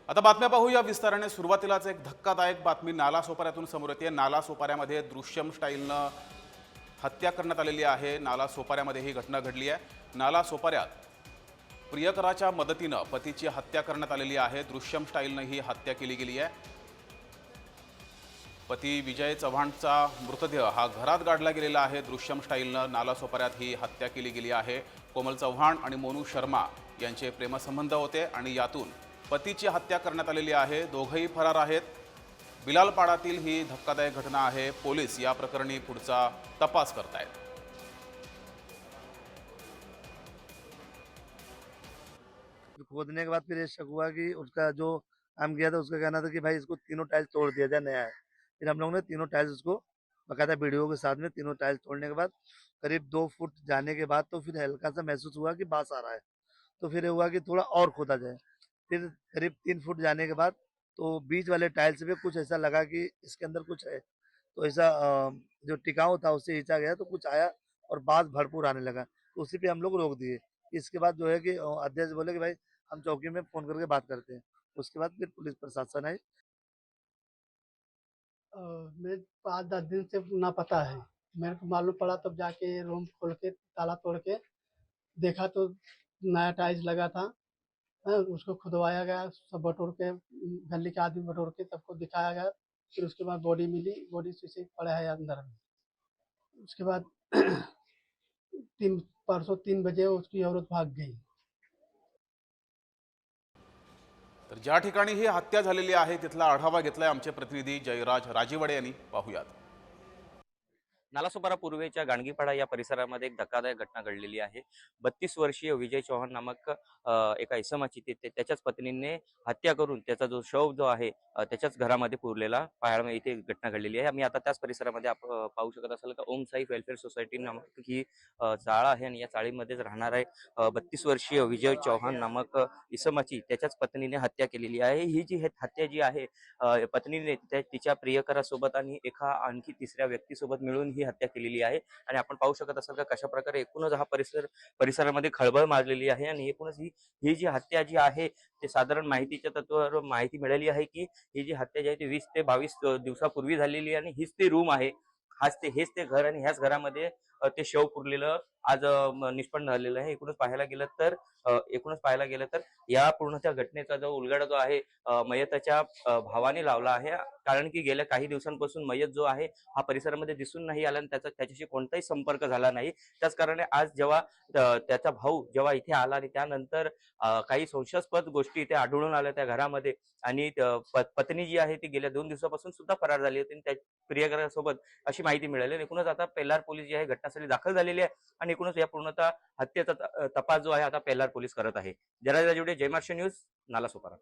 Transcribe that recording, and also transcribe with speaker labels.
Speaker 1: आता बातम्या पाहूया विस्ताराने। सुरुवातीलाच एक धक्कादायक बातमी नालासोपाऱ्यातून समोर येते। नालासोपाऱ्यामध्ये दृश्यम स्टाईलनं हत्या करण्यात आलेली आहे। नालासोपाऱ्यामध्ये ही घटना घडली आहे। नालासोपाऱ्यात प्रियकराच्या मदतीनं पतीची हत्या करण्यात आलेली आहे। दृश्यम स्टाईलनं ही हत्या केली गेली आहे। पती विजय चव्हाणचा मृतदेह हा घरात गाडला गेलेला आहे। दृश्यम स्टाईलनं नालासोपाऱ्यात ही हत्या केली गेली आहे। कोमल चव्हाण आणि मोनू शर्मा यांचे प्रेमसंबंध होते आणि यातून पतीची हत्या करण्यात आलेली आहे। दोघंही फरार आहेत। बिलालपाडातील ही धक्कादायक घटना आहे। पोलीस या प्रकरणी पुढचा तपास करतायत।
Speaker 2: खोदने के बाद फिर ये शक हुआ कि उसका जो काम किया था उसका कहना था कि भाई इसको तीनों टाइल्स तोड़ दिया जाए, नया है। फिर हम लोगों ने तीनों टाइल्स उसको बकायदा वीडियो के साथ में तीनों टाइल्स तोड़ने के बाद करीब 2 फुट जाने के बाद तो फिर हल्का सा महसूस हुआ कि बांस आ रहा है। तो फिर ये हुआ कि थोड़ा और खोदा जाए। फिर करीब 3 फुट जाने के बाद तो बीच वाले टाइल्स पे कुछ ऐसा लगा कि इसके अंदर कुछ है। तो ऐसा जो टिकाऊ था उससे खींचा गया तो कुछ आया और बांस भरपूर आने लगा। तो उसी पे हम लोग रोक दिए। इसके बाद जो है कि अध्यक्ष बोले कि भाई हम चौकी में फोन करके बात करते हैं। उसके बाद फिर पुलिस प्रशासन आई।
Speaker 3: मैं 5-10 दिन से ना पता है। मेरे को मालूम पड़ा तब जाके रूम खोल के ताला तोड़ के देखा तो नया टाइल्स लगा था। उसको खुदवाया गया, सब बटोर के गली के आदमी बटोर के सबको दिखाया गया। फिर उसके बाद बॉडी मिली, बॉडी शीशे पड़ा है अंदर में। उसके बाद 3 बजे उसकी औरत भाग गई।
Speaker 1: तर ज्या ठिकाणी ही हत्या झालेली आहे तिथला आढावा घेतलाय आमचे प्रतिनिधी जयराज राजीवडे यांनी। पाहूयात।
Speaker 4: नालासोपारा पूर्वेच्या गाणगीपाडा या परिसरामध्ये एक धक्कादायक घटना घडलेली आहे। 32 वर्षीय विजय चौहान नामक एका इसमाची त्याच्याच पत्नीने हत्या करून त्याचा जो शव जो आहे त्याच्याच घरामध्ये पुरलेला पाहायला इथे घटना घडलेली आहे। आम्ही आता त्याच परिसरामध्ये पाहू शकत असाल का ओम साई वेलफेअर सोसायटी नामक ही चाळा आहे आणि या चाळीमध्येच राहणार आहे 32 वर्षीय विजय चौहान नामक इसमाची त्याच्याच पत्नीने हत्या केलेली आहे। ही जी हत्या जी आहे पत्नीने तिच्या प्रियकरासोबत आणि एका आणखी तिसऱ्या व्यक्तीसोबत मिळून ही हत्या केलेली आहे। आणि आपण पाहू शकत असाल का कशा प्रकारे एकूणच हा परिसरामध्ये खळबळ माजलेली आहे। आणि एकूणच ही जी हत्या जी आहे ते साधारण माहितीच्या तत्वावर माहिती मिळाली आहे की ही जी हत्या जी आहे ती 20 ते 22 दिवसापूर्वी झालेली आहे आणि हीच ते रूम आहे, हेच ते घर आणि ह्याच घरामध्ये ते शव पुरलेलं आज निष्पन्न झालेलं आहे। एकूणच पाहायला गेलं तर या पूर्ण त्या घटनेचा जो उलगडा जो आहे मयताच्या भावाने लावला आहे। कारण की गेल्या काही दिवसांपासून मयत जो आहे हा परिसरामध्ये दिसून नाही आला आणि त्याच्याशी कोणताही संपर्क झाला नाही। त्याच कारणाने आज जेव्हा त्याचा भाऊ जेव्हा इथे आला आणि त्यानंतर काही संशयास्पद गोष्टी इथे आढळून आल्या त्या घरामध्ये आणि पत्नी जी आहे ती गेल्या 2 दिवसापासून सुद्धा फरार झाली होती त्या प्रियकरासोबत अशी माहिती मिळाली। एकूणच आता पेल्लार पोलीस जी आहे घटनास्थळी दाखल झालेली आहे आणि एकूणच या पूर्णतः हत्येचा तपास जो आहे आता पेल्लार पोलीस करत आहे। जयराज राजीवडे, जयमार्श न्यूज, नालासोपारा।